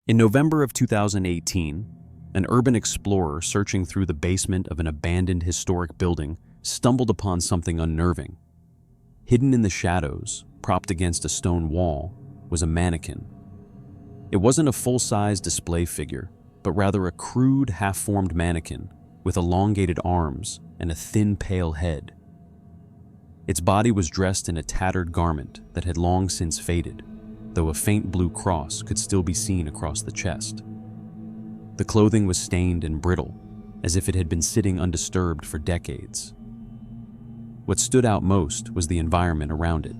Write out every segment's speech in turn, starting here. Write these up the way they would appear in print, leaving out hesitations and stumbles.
In November of 2018, an urban explorer searching through the basement of an abandoned historic building stumbled upon something unnerving. Hidden in the shadows, propped against a stone wall, was a mannequin. It wasn't a full-size display figure, but rather a crude, half-formed mannequin with elongated arms and a thin, pale head. Its body was dressed in a tattered garment that had long since faded, though a faint blue cross could still be seen across the chest. The clothing was stained and brittle, as if it had been sitting undisturbed for decades. What stood out most was the environment around it.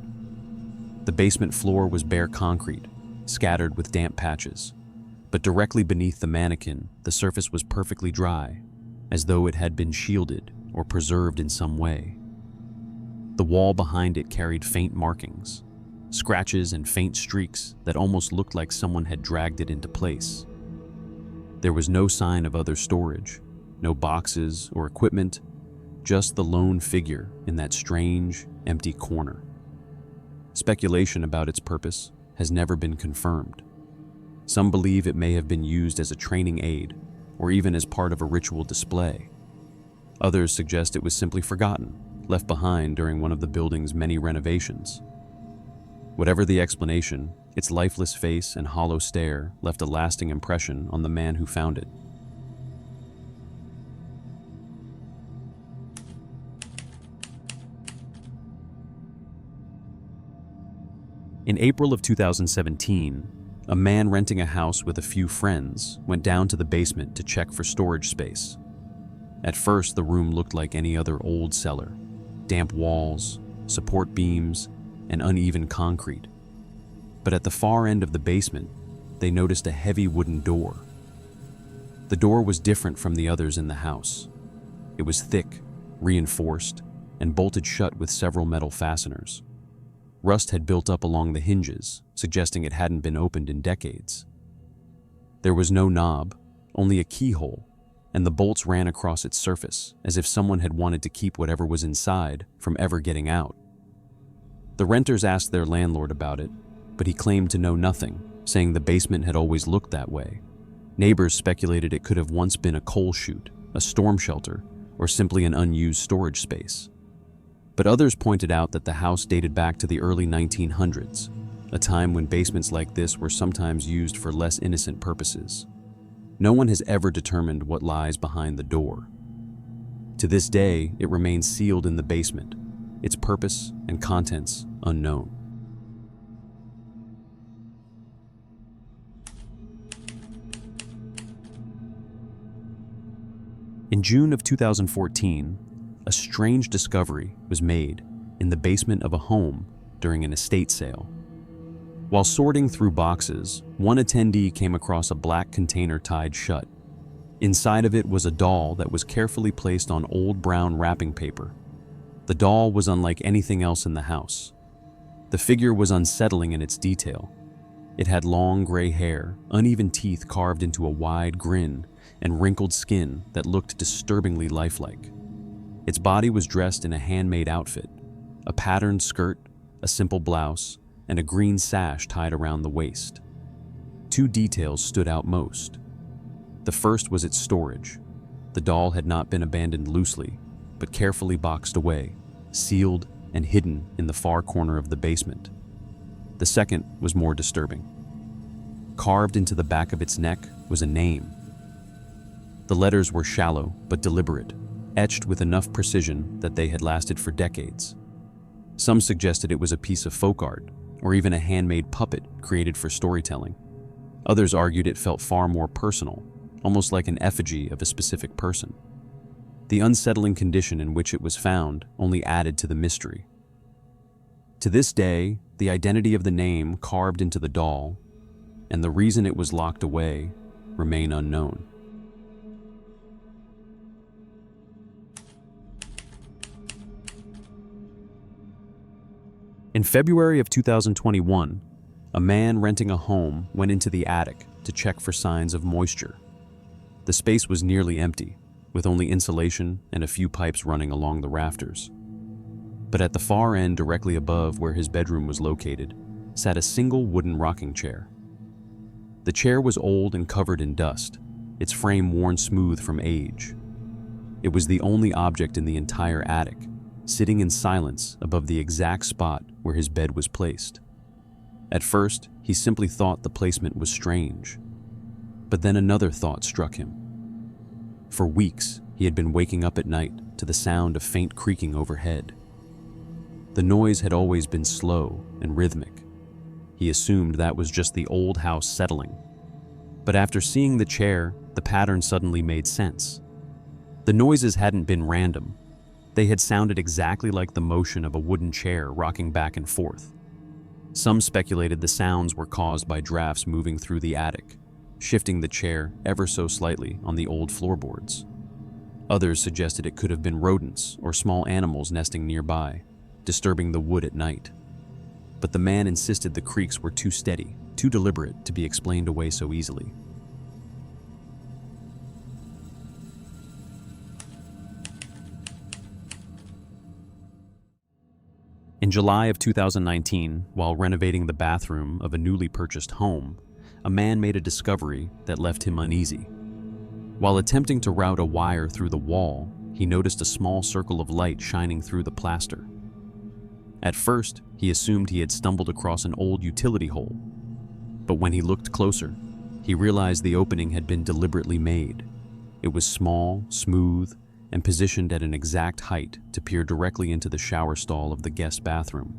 The basement floor was bare concrete, scattered with damp patches, but directly beneath the mannequin, the surface was perfectly dry, as though it had been shielded or preserved in some way. The wall behind it carried faint markings, scratches and faint streaks that almost looked like someone had dragged it into place. There was no sign of other storage, no boxes or equipment, just the lone figure in that strange, empty corner. Speculation about its purpose has never been confirmed. Some believe it may have been used as a training aid or even as part of a ritual display. Others suggest it was simply forgotten, left behind during one of the building's many renovations. Whatever the explanation, its lifeless face and hollow stare left a lasting impression on the man who found it. In April of 2017, a man renting a house with a few friends went down to the basement to check for storage space. At first, the room looked like any other old cellar: damp walls, support beams, and uneven concrete. But at the far end of the basement, they noticed a heavy wooden door. The door was different from the others in the house. It was thick, reinforced, and bolted shut with several metal fasteners. Rust had built up along the hinges, suggesting it hadn't been opened in decades. There was no knob, only a keyhole, and the bolts ran across its surface, as if someone had wanted to keep whatever was inside from ever getting out. The renters asked their landlord about it, but he claimed to know nothing, saying the basement had always looked that way. Neighbors speculated it could have once been a coal chute, a storm shelter, or simply an unused storage space. But others pointed out that the house dated back to the early 1900s, a time when basements like this were sometimes used for less innocent purposes. No one has ever determined what lies behind the door. To this day, it remains sealed in the basement, its purpose and contents unknown. In June of 2014, a strange discovery was made in the basement of a home during an estate sale. While sorting through boxes, one attendee came across a black container tied shut. Inside of it was a doll that was carefully placed on old brown wrapping paper. The doll was unlike anything else in the house. The figure was unsettling in its detail. It had long gray hair, uneven teeth carved into a wide grin, and wrinkled skin that looked disturbingly lifelike. Its body was dressed in a handmade outfit, a patterned skirt, a simple blouse, and a green sash tied around the waist. Two details stood out most. The first was its storage. The doll had not been abandoned loosely, but carefully boxed away, sealed and hidden in the far corner of the basement. The second was more disturbing. Carved into the back of its neck was a name. The letters were shallow but deliberate, etched with enough precision that they had lasted for decades. Some suggested it was a piece of folk art, or even a handmade puppet created for storytelling. Others argued it felt far more personal, almost like an effigy of a specific person. The unsettling condition in which it was found only added to the mystery. To this day, the identity of the name carved into the doll and the reason it was locked away remain unknown. In February of 2021, a man renting a home went into the attic to check for signs of moisture. The space was nearly empty, with only insulation and a few pipes running along the rafters. But at the far end, directly above where his bedroom was located, sat a single wooden rocking chair. The chair was old and covered in dust, its frame worn smooth from age. It was the only object in the entire attic, sitting in silence above the exact spot where his bed was placed. At first, he simply thought the placement was strange. But then another thought struck him. For weeks, he had been waking up at night to the sound of faint creaking overhead. The noise had always been slow and rhythmic. He assumed that was just the old house settling. But after seeing the chair, the pattern suddenly made sense. The noises hadn't been random. They had sounded exactly like the motion of a wooden chair rocking back and forth. Some speculated the sounds were caused by drafts moving through the attic, shifting the chair ever so slightly on the old floorboards. Others suggested it could have been rodents or small animals nesting nearby, disturbing the wood at night. But the man insisted the creaks were too steady, too deliberate to be explained away so easily. In July of 2019, while renovating the bathroom of a newly purchased home, a man made a discovery that left him uneasy. While attempting to route a wire through the wall, he noticed a small circle of light shining through the plaster. At first, he assumed he had stumbled across an old utility hole. But when he looked closer, he realized the opening had been deliberately made. It was small, smooth, and positioned at an exact height to peer directly into the shower stall of the guest bathroom.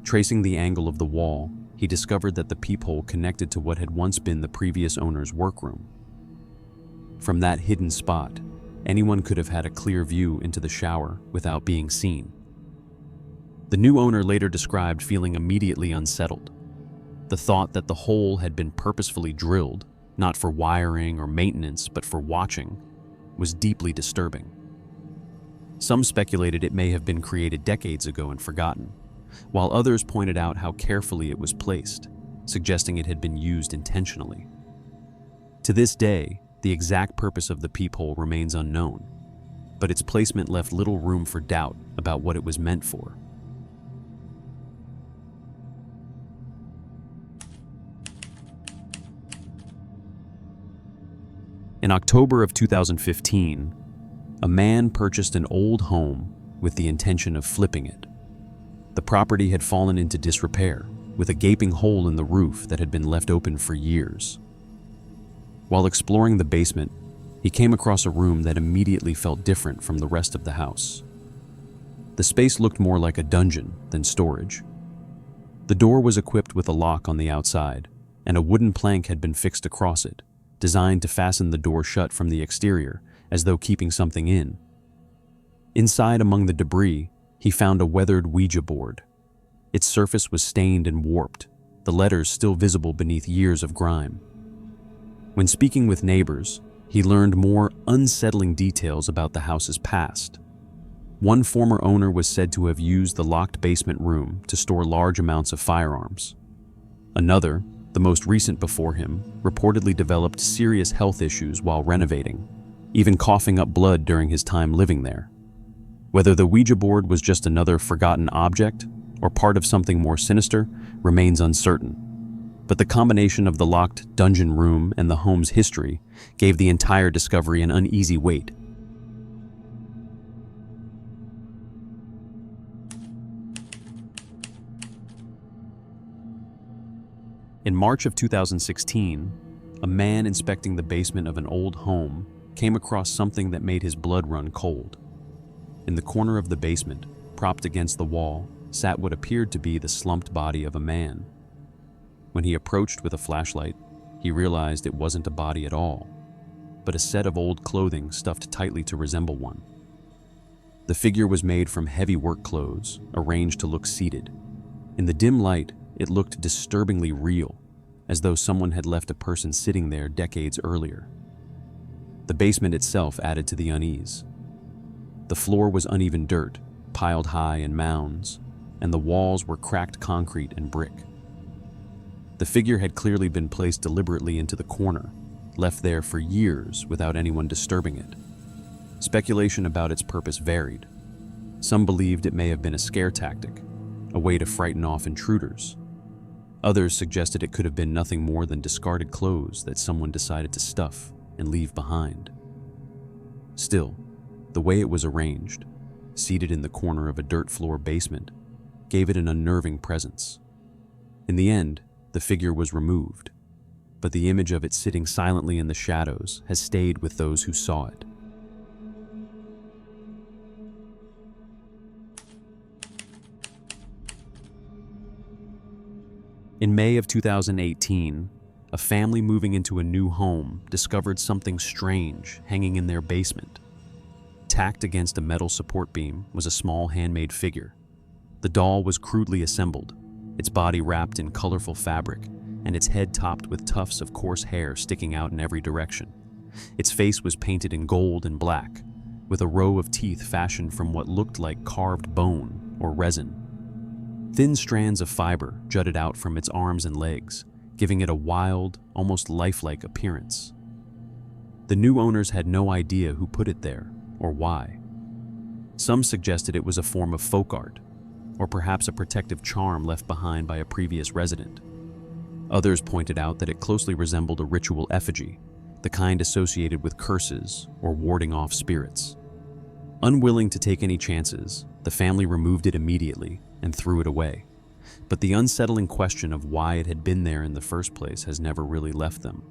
Tracing the angle of the wall, he discovered that the peephole connected to what had once been the previous owner's workroom. From that hidden spot, anyone could have had a clear view into the shower without being seen. The new owner later described feeling immediately unsettled. The thought that the hole had been purposefully drilled, not for wiring or maintenance, but for watching, was deeply disturbing. Some speculated it may have been created decades ago and forgotten, while others pointed out how carefully it was placed, suggesting it had been used intentionally. To this day, the exact purpose of the peephole remains unknown, but its placement left little room for doubt about what it was meant for. In October of 2015, a man purchased an old home with the intention of flipping it. The property had fallen into disrepair, with a gaping hole in the roof that had been left open for years. While exploring the basement, he came across a room that immediately felt different from the rest of the house. The space looked more like a dungeon than storage. The door was equipped with a lock on the outside, and a wooden plank had been fixed across it, designed to fasten the door shut from the exterior, as though keeping something in. Inside, among the debris, he found a weathered Ouija board. Its surface was stained and warped, the letters still visible beneath years of grime. When speaking with neighbors, he learned more unsettling details about the house's past. One former owner was said to have used the locked basement room to store large amounts of firearms. Another, the most recent before him, reportedly developed serious health issues while renovating, even coughing up blood during his time living there. Whether the Ouija board was just another forgotten object or part of something more sinister remains uncertain. But the combination of the locked dungeon room and the home's history gave the entire discovery an uneasy weight. In March of 2016, a man inspecting the basement of an old home came across something that made his blood run cold. In the corner of the basement, propped against the wall, sat what appeared to be the slumped body of a man. When he approached with a flashlight, he realized it wasn't a body at all, but a set of old clothing stuffed tightly to resemble one. The figure was made from heavy work clothes, arranged to look seated. In the dim light, it looked disturbingly real, as though someone had left a person sitting there decades earlier. The basement itself added to the unease. The floor was uneven dirt, piled high in mounds, and the walls were cracked concrete and brick. The figure had clearly been placed deliberately into the corner, left there for years without anyone disturbing it. Speculation about its purpose varied. Some believed it may have been a scare tactic, a way to frighten off intruders. Others suggested it could have been nothing more than discarded clothes that someone decided to stuff and leave behind. Still, the way it was arranged, seated in the corner of a dirt floor basement, gave it an unnerving presence. In the end, the figure was removed, but the image of it sitting silently in the shadows has stayed with those who saw it. In May of 2018, a family moving into a new home discovered something strange hanging in their basement. Tacked against a metal support beam was a small handmade figure. The doll was crudely assembled, its body wrapped in colorful fabric, and its head topped with tufts of coarse hair sticking out in every direction. Its face was painted in gold and black, with a row of teeth fashioned from what looked like carved bone or resin. Thin strands of fiber jutted out from its arms and legs, giving it a wild, almost lifelike appearance. The new owners had no idea who put it there or why. Some suggested it was a form of folk art, or perhaps a protective charm left behind by a previous resident. Others pointed out that it closely resembled a ritual effigy, the kind associated with curses or warding off spirits. Unwilling to take any chances, the family removed it immediately and threw it away. But the unsettling question of why it had been there in the first place has never really left them.